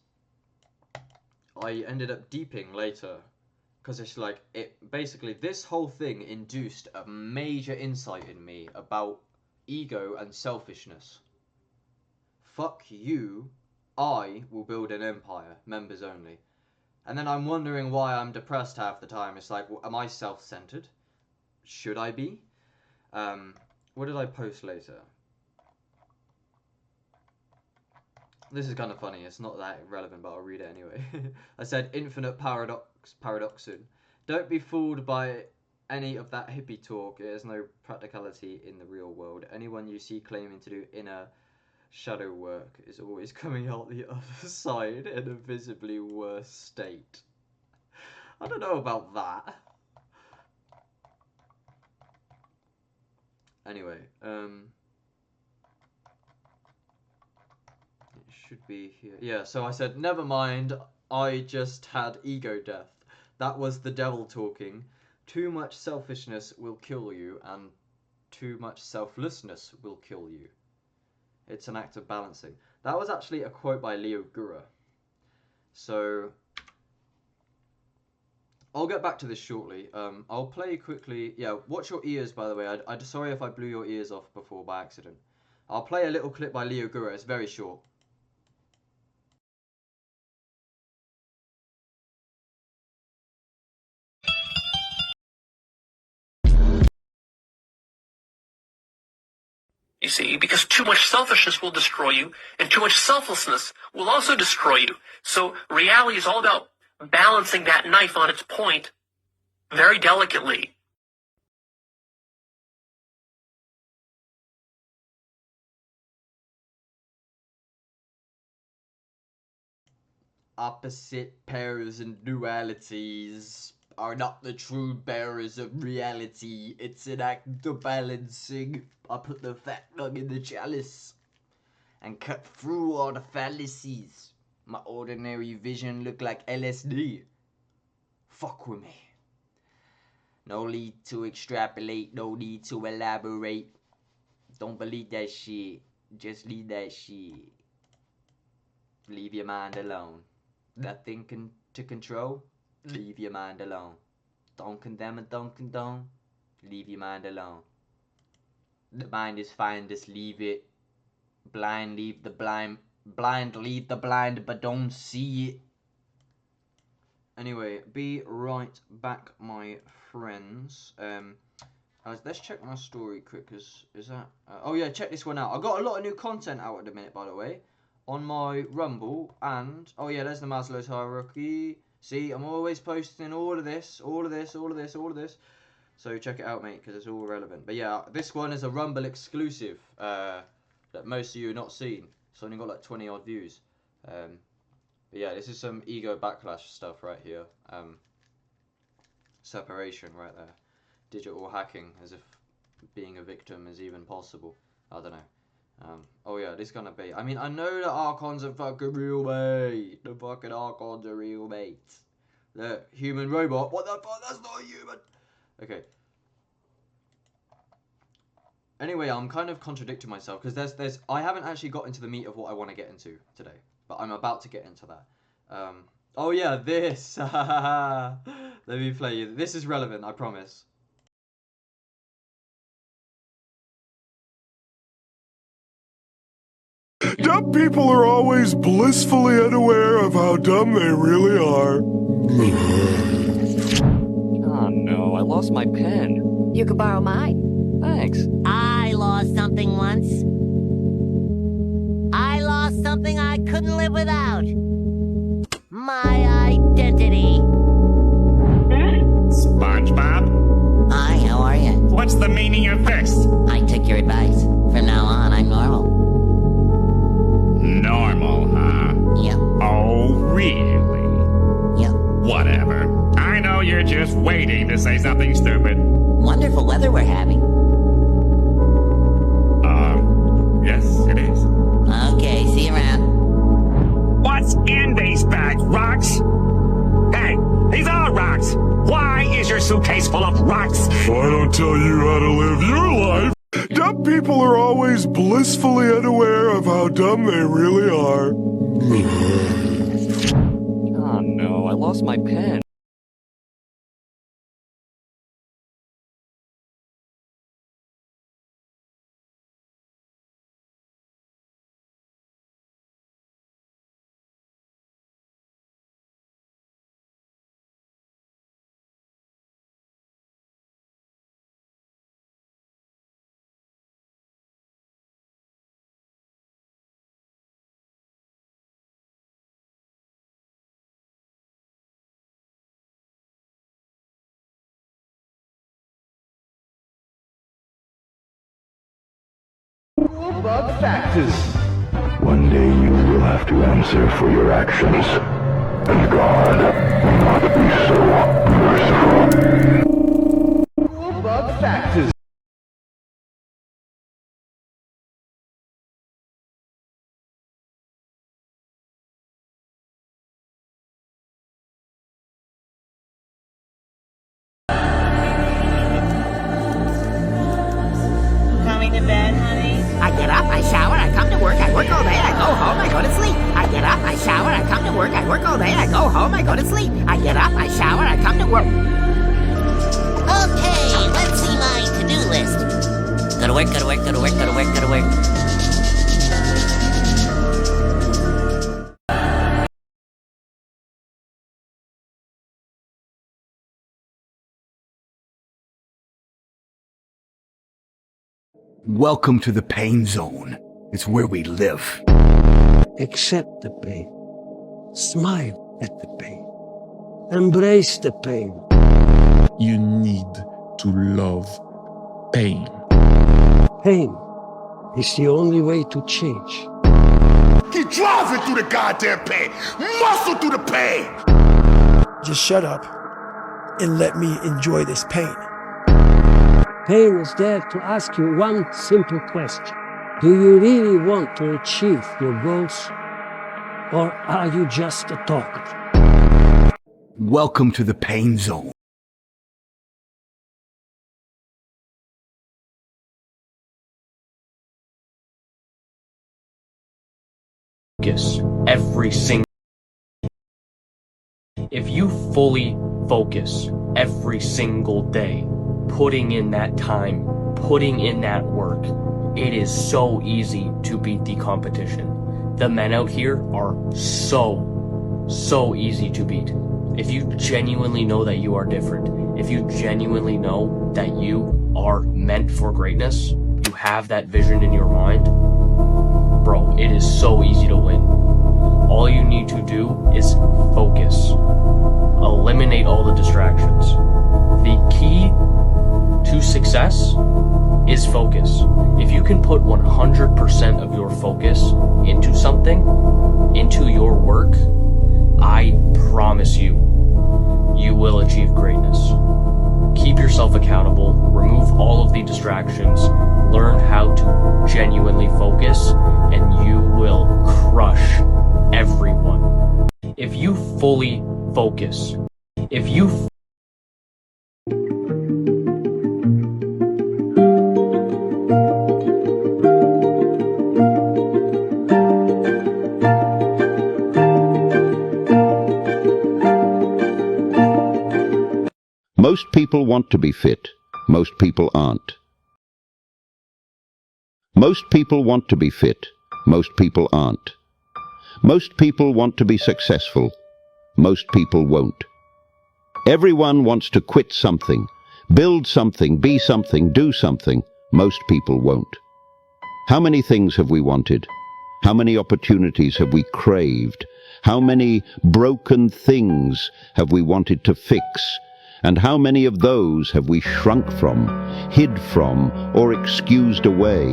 I ended up deeping later because it's like basically this whole thing induced a major insight in me about ego and selfishness. Fuck you, I will build an empire, members only. And then I'm wondering why I'm depressed half the time. It's like, am I self-centered? Should I be? What did I post later? This is kind of funny. It's not that relevant, but I'll read it anyway. I said, infinite paradoxon. Don't be fooled by any of that hippie talk. It has no practicality in the real world. Anyone you see claiming to do inner shadow work is always coming out the other side in a visibly worse state. I don't know about that. Anyway, it should be here. Yeah, so I said, never mind, I just had ego death. That was the devil talking. Too much selfishness will kill you, and too much selflessness will kill you. It's an act of balancing. That was actually a quote by Leo Gura. So, I'll get back to this shortly. I'll play quickly. Yeah, watch your ears, by the way. I'm sorry if I blew your ears off before by accident. I'll play a little clip by Leo Gura. It's very short. You see, because too much selfishness will destroy you, and too much selflessness will also destroy you. So reality is all about balancing that knife on its point very delicately. Opposite pairs and dualities are not the true bearers of reality. It's an act of balancing. I put the fat lug in the chalice and cut through all the fallacies. My ordinary vision look like LSD. Fuck with me. No need to extrapolate, no need to elaborate. Don't believe that shit. Just leave that shit. Leave your mind alone. Nothing to control. Leave your mind alone. Don't condemn and don't condone. Leave your mind alone. The mind is fine, just leave it. Blind, leave the blind. Blind, leave the blind, but don't see it. Anyway, be right back, my friends. Let's check my story quick, cause is that... oh yeah, check this one out. I got a lot of new content out at the minute, by the way. On my Rumble, and... oh yeah, there's the Maslow's hierarchy. See, I'm always posting all of this. So check it out, mate, because it's all relevant. But yeah, this one is a Rumble exclusive that most of you have not seen. It's only got like 20 odd views. But yeah, this is some ego backlash stuff right here. Separation right there. Digital hacking, as if being a victim is even possible. I don't know. Oh yeah, this gonna be... I mean, I know the Archons are fucking real, mate. The fucking Archons are real, mate. The human robot. What the fuck? That's not a human. Okay. Anyway, I'm kind of contradicting myself because I haven't actually got into the meat of what I want to get into today, but I'm about to get into that. Oh yeah, this. Let me play you. This is relevant, I promise. Dumb people are always blissfully unaware of how dumb they really are. Oh no, I lost my pen. You could borrow mine. Thanks. I lost something once. I lost something I couldn't live without. My identity. SpongeBob? Hi, how are you? What's the meaning of this? I took your advice. From now on, I'm normal. Normal, huh? Yep, Oh, really? yep. Whatever. I know you're just waiting to say something stupid. Wonderful weather we're having. Yes, it is. Okay, see you around. What's in these bags? Rocks? Hey, these are rocks. Why is your suitcase full of rocks? I don't tell you how to live your life. Dumb people are always blissfully unaware of how dumb they really are. Oh no, I lost my pen. One day you will have to answer for your actions, and God will not be so merciful. Coming to bed, honey? I get up, I shower, I come to work, I work all day, I go home, I go to sleep. I get up, I shower, I come to work, I work all day, I go home, I go to sleep. I get up, I shower, I come to work. Okay, let's see my to-do list. Go to work, go to work, go to work, go to work, go to work. Welcome to the pain zone. It's where we live. Accept the pain. Smile at the pain. Embrace the pain. You need to love pain. Pain is the only way to change. Keep driving through the goddamn pain. Muscle through the pain. Just shut up and let me enjoy this pain. Pain is there to ask you one simple question. Do you really want to achieve your goals? Or are you just a talker? Welcome to the pain zone. Focus every single. If you fully focus every single day, putting in that time, putting in that work, it is so easy to beat the competition. The men out here are so easy to beat. If you genuinely know that you are different, if you genuinely know that you are meant for greatness, you have that vision in your mind, bro, it is so easy to win. All you need to do is focus. Eliminate all the distractions. The key to success is focus. If you can put 100% of your focus into something, into your work, I promise you, you will achieve greatness. Keep yourself accountable, remove all of the distractions, learn how to genuinely focus, and you will crush everyone. If you fully focus, if you Most people want to be fit. Most people aren't. Most people want to be fit. Most people aren't. Most people want to be successful. Most people won't. Everyone wants to quit something, build something, be something, do something. Most people won't. How many things have we wanted? How many opportunities have we craved? How many broken things have we wanted to fix? And how many of those have we shrunk from, hid from, or excused away?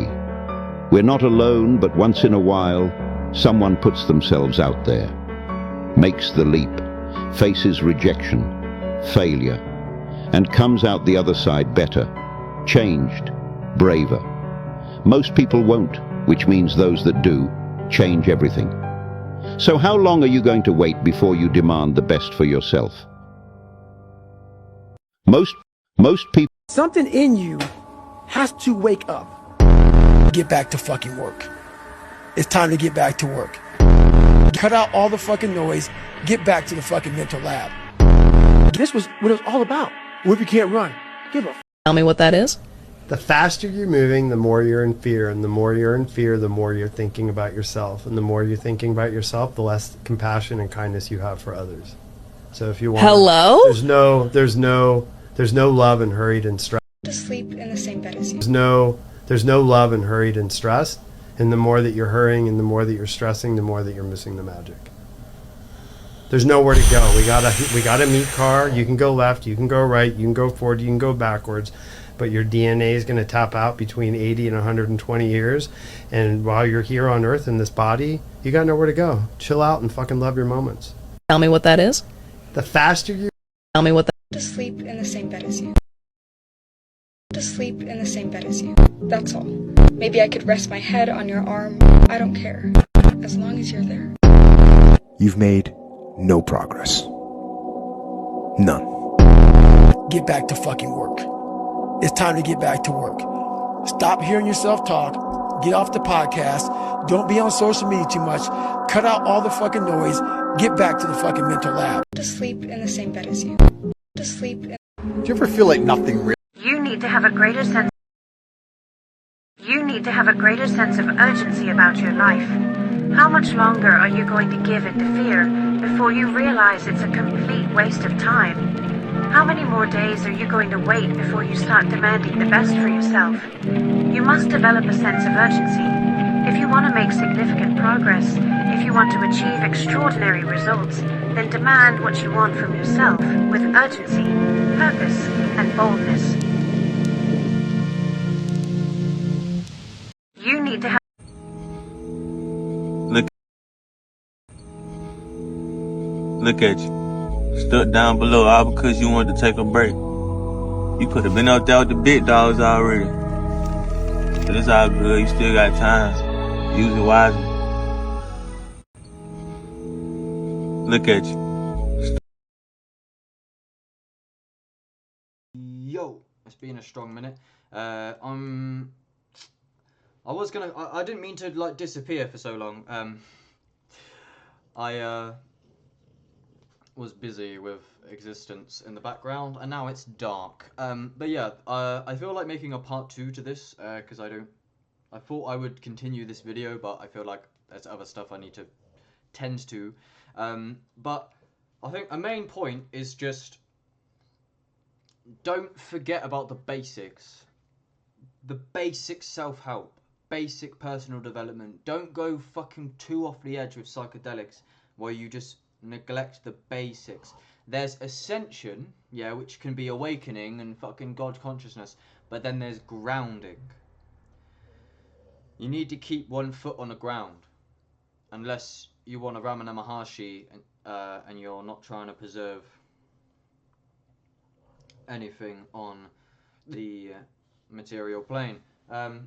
We're not alone, but once in a while, someone puts themselves out there, makes the leap, faces rejection, failure, and comes out the other side better, changed, braver. Most people won't, which means those that do, change everything. So how long are you going to wait before you demand the best for yourself? Most people... Something in you has to wake up. Get back to fucking work. It's time to get back to work. Cut out all the fucking noise. Get back to the fucking mental lab. This was what it was all about. What if you can't run? Give a Tell me what that is. The faster you're moving, the more you're in fear. And the more you're in fear, the more you're thinking about yourself. And the more you're thinking about yourself, the less compassion and kindness you have for others. So if you want... Hello? There's no love in hurried and stressed. To sleep in the same bed as you. There's no love in hurried and stressed. And the more that you're hurrying and the more that you're stressing, the more that you're missing the magic. There's nowhere to go. We got a meat car. You can go left, you can go right, you can go forward, you can go backwards. But your DNA is going to tap out between 80 and 120 years. And while you're here on Earth in this body, you got nowhere to go. Chill out and fucking love your moments. Tell me what that is. The faster you... Tell me what that... To sleep in the same bed as you. To sleep in the same bed as you. That's all. Maybe I could rest my head on your arm. I don't care. As long as you're there. You've made no progress. None. Get back to fucking work. It's time to get back to work. Stop hearing yourself talk. Get off the podcast. Don't be on social media too much. Cut out all the fucking noise. Get back to the fucking mental lab. To sleep in the same bed as you. To to sleep in... Do you ever feel like nothing real? You need to have a greater sense of urgency about your life. How much longer are you going to give in to fear before you realize it's a complete waste of time? How many more days are you going to wait before you start demanding the best for yourself? You must develop a sense of urgency. If you want to make significant progress, if you want to achieve extraordinary results, then demand what you want from yourself with urgency, purpose, and boldness. You need to have... Look at you. Stuck down below all because you wanted to take a break. You could have been out there with the big dogs already. But it's all good. You still got time. Use it wisely. Look at you. Yo, it's been a strong minute. I didn't mean to like disappear for so long. I was busy with existence in the background, and now it's dark. But yeah, I feel like making a part 2 to this, because I thought I would continue this video, but I feel like there's other stuff I need to tend to. But I think a main point is just don't forget about the basics. The basic self-help, basic personal development. Don't go fucking too off the edge with psychedelics where you just neglect the basics. There's ascension, yeah, which can be awakening and fucking God consciousness, but then there's grounding. You need to keep one foot on the ground, unless you want a Ramana Maharshi and you're not trying to preserve anything on the material plane. I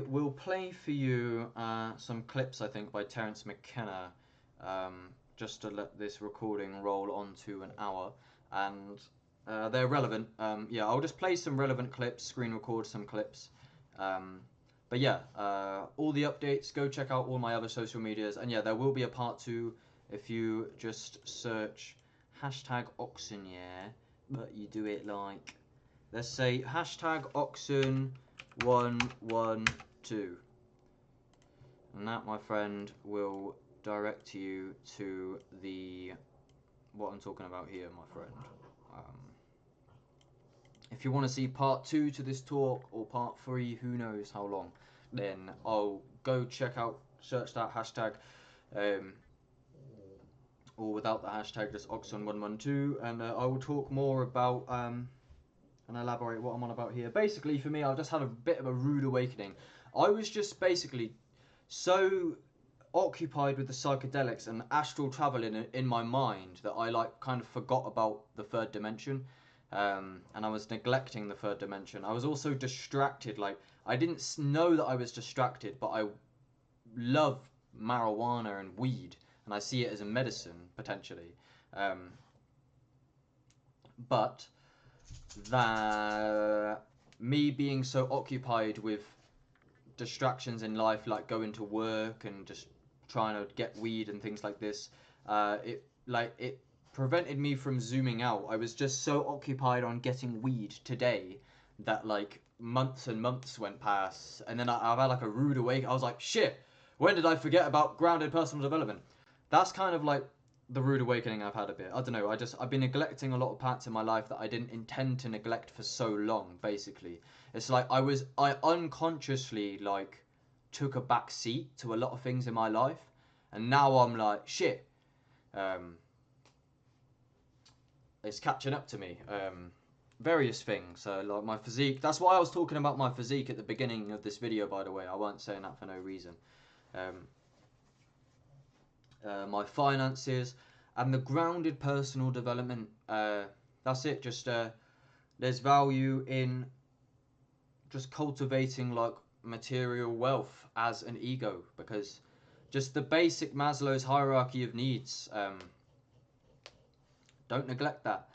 will play for you some clips, I think, by Terence McKenna, just to let this recording roll on to an hour, and they're relevant. Yeah, I'll just play some relevant clips, screen record some clips. But yeah, all the updates, go check out all my other social medias, and yeah, there will be a part 2 if you just search hashtag Oxen, yeah, but you do it like, let's say hashtag Oxen 112, and that, my friend, will direct you to the what I'm talking about here, my friend. If you want to see part 2 to this talk, or part 3, who knows how long, then I'll go check out, search that hashtag, or without the hashtag, just Oxon112, and I will talk more about and elaborate what I'm on about here. Basically, for me, I've just had a bit of a rude awakening. I was just basically so occupied with the psychedelics and astral travel in my mind that I like kind of forgot about the third dimension, and I was neglecting the third dimension. I was also distracted. Like, I didn't know that I was distracted, but I love marijuana and weed, and I see it as a medicine potentially. But that me being so occupied with distractions in life, like going to work and just trying to get weed and things like this, it prevented me from zooming out. I was just so occupied on getting weed today that like months and months went past, and then I've had like a rude awakening. I was like, shit, when did I forget about grounded personal development? That's kind of like the rude awakening I've had a bit. I don't know, I've been neglecting a lot of parts in my life that I didn't intend to neglect for so long, basically. It's like I unconsciously like took a back seat to a lot of things in my life, and now I'm like, shit, it's catching up to me. Various things, like my physique. That's why I was talking about my physique at the beginning of this video, by the way. I weren't saying that for no reason. My finances, and the grounded personal development. That's it. Just there's value in just cultivating like material wealth as an ego, because just the basic Maslow's hierarchy of needs. Don't neglect that.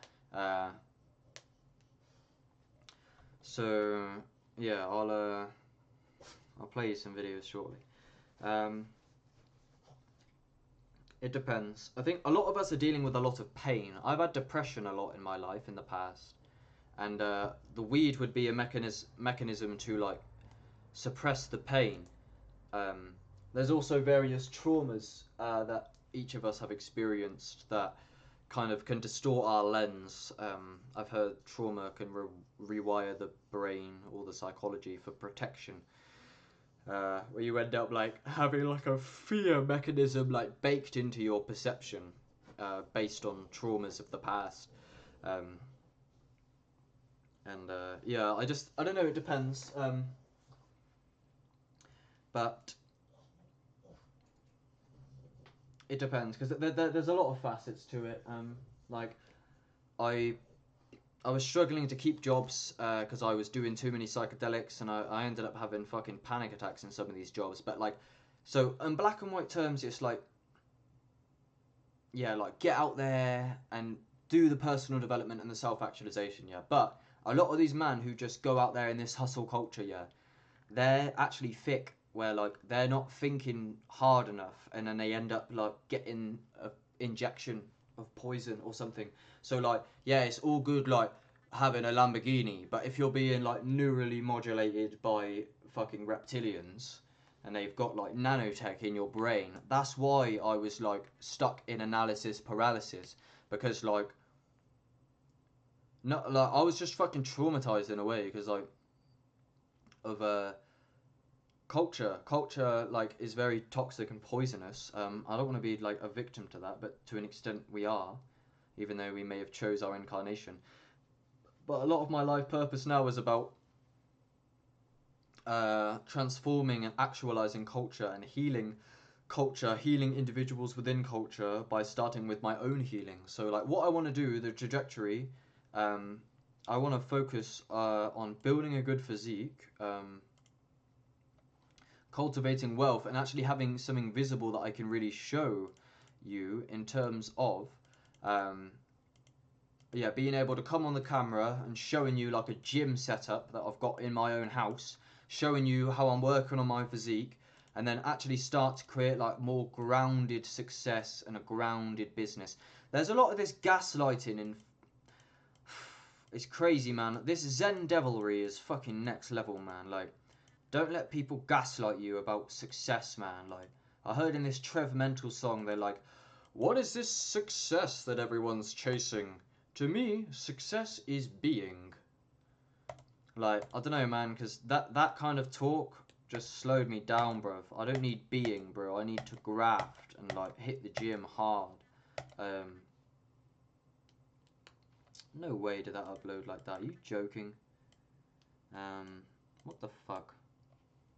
So yeah, I'll play you some videos shortly. It depends. I think a lot of us are dealing with a lot of pain. I've had depression a lot in my life in the past, and the weed would be a mechanism to like suppress the pain. There's also various traumas that each of us have experienced that kind of can distort our lens. I've heard trauma can rewire the brain or the psychology for protection. Where you end up like having like a fear mechanism like baked into your perception based on traumas of the past. Yeah, I don't know, it depends. But it depends because there's a lot of facets to it. Like I was struggling to keep jobs because I was doing too many psychedelics, and I ended up having fucking panic attacks in some of these jobs. But like, so in black and white terms, it's like, yeah, like get out there and do the personal development and the self-actualization, yeah. But a lot of these men who just go out there in this hustle culture, yeah, they're actually thick, where like they're not thinking hard enough, and then they end up like getting a injection of poison or something. So like, yeah, it's all good like having a Lamborghini, but if you're being like neurally modulated by fucking reptilians and they've got like nanotech in your brain, that's why I was like stuck in analysis paralysis, because like no, like I was just fucking traumatized in a way because like of culture like is very toxic and poisonous. I don't want to be like a victim to that, but to an extent we are, even though we may have chose our incarnation. But a lot of my life purpose now is about transforming and actualizing culture and healing culture, healing individuals within culture by starting with my own healing. So like what I want to do, the trajectory, I want to focus on building a good physique, cultivating wealth, and actually having something visible that I can really show you in terms of yeah, being able to come on the camera and showing you like a gym setup that I've got in my own house, showing you how I'm working on my physique, and then actually start to create like more grounded success and a grounded business. There's a lot of this gaslighting and it's crazy, man. This Zen devilry is fucking next level, man. Like, don't let people gaslight you about success, man. Like, I heard in this Trev Mental song, they're like, what is this success that everyone's chasing? To me, success is being. Like, I don't know, man, because that kind of talk just slowed me down, bro. I don't need being, bro. I need to graft and, like, hit the gym hard. No way did that upload like that. Are you joking? What the fuck?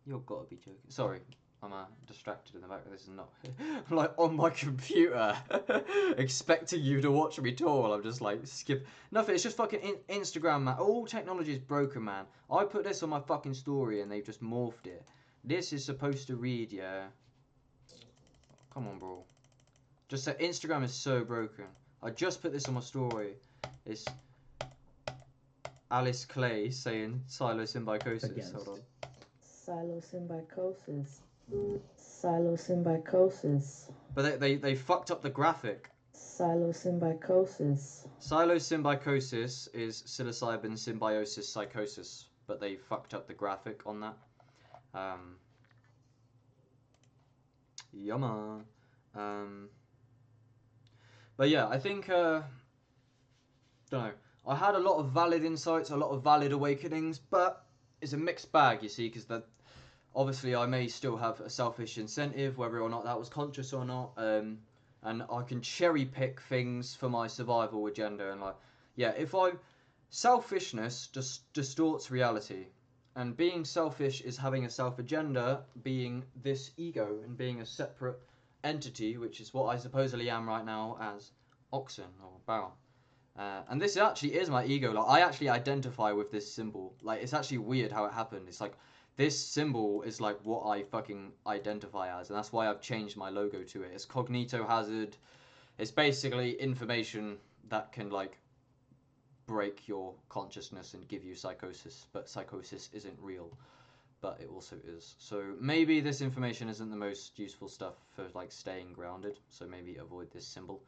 You've got to be joking. Sorry, I'm distracted in the back. This is not. I'm like on my computer, expecting you to watch me talk. I'm just like skip. Nothing. It's just fucking Instagram, man. All technology is broken, man. I put this on my fucking story and they've just morphed it. This is supposed to read, yeah. Come on, bro. Just say Instagram is so broken. I just put this on my story. It's Alice Clay saying psilosymbiosis. Hold on. Psilosymbiosis. Psilosymbiosis. But they fucked up the graphic. Psilosymbiosis. Psilosymbiosis is psilocybin symbiosis psychosis, but they fucked up the graphic on that. Yumma. But yeah, I think don't know. I had a lot of valid insights, a lot of valid awakenings, but it's a mixed bag, you see, because obviously I may still have a selfish incentive, whether or not that was conscious or not, and I can cherry pick things for my survival agenda, and like, yeah, selfishness just distorts reality, and being selfish is having a self agenda, being this ego, and being a separate entity, which is what I supposedly am right now as oxen or barrel. And this actually is my ego. Like, I actually identify with this symbol. Like, it's actually weird how it happened. It's like, this symbol is like what I fucking identify as, and that's why I've changed my logo to it. It's cognito hazard. It's basically information that can like break your consciousness and give you psychosis, but psychosis isn't real. but it also is. So maybe this information isn't the most useful stuff for like staying grounded, so maybe avoid this symbol.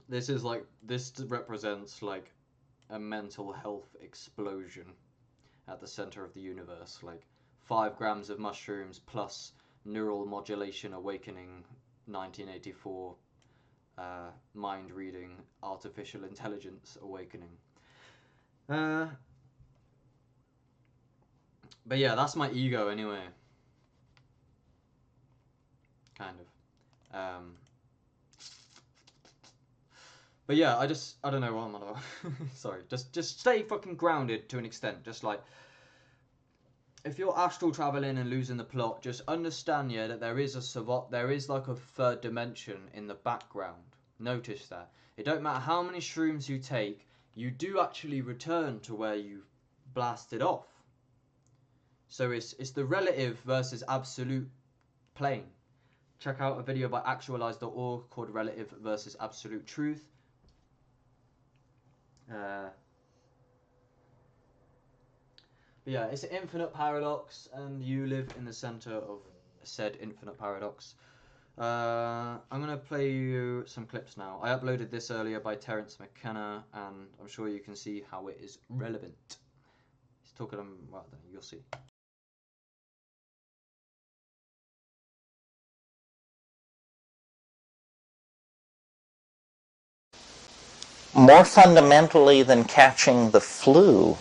This is like, this represents like a mental health explosion at the center of the universe, like 5 grams of mushrooms plus neural modulation awakening 1984 mind reading artificial intelligence awakening. But yeah, that's my ego anyway. Kind of. But yeah, I don't know what I'm on about. Sorry, just stay fucking grounded to an extent. Just like, if you're astral traveling and losing the plot, just understand, yeah, that there is like a third dimension in the background. Notice that. It don't matter how many shrooms you take, you do actually return to where you blasted off. So it's the relative versus absolute plane. Check out a video by actualize.org called Relative versus Absolute Truth. But yeah, it's an infinite paradox, and you live in the center of said infinite paradox. I'm gonna play you some clips now. I uploaded this earlier by Terence McKenna, and I'm sure you can see how it is relevant. He's talking, well, you'll see. More fundamentally than catching the flu,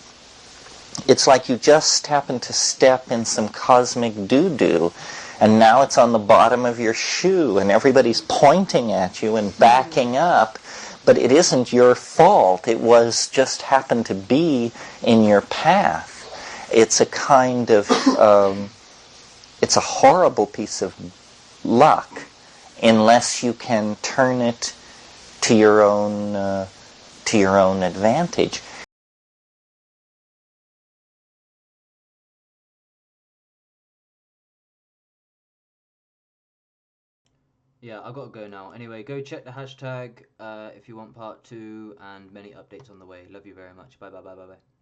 it's like you just happened to step in some cosmic doo-doo, and now it's on the bottom of your shoe, and everybody's pointing at you and backing up, but it isn't your fault. It was just happened to be in your path. It's a kind of, it's a horrible piece of luck, unless you can turn it to your own advantage. Yeah, I've got to go now. Anyway, go check the hashtag if you want part 2, and many updates on the way. Love you very much. Bye bye bye bye bye.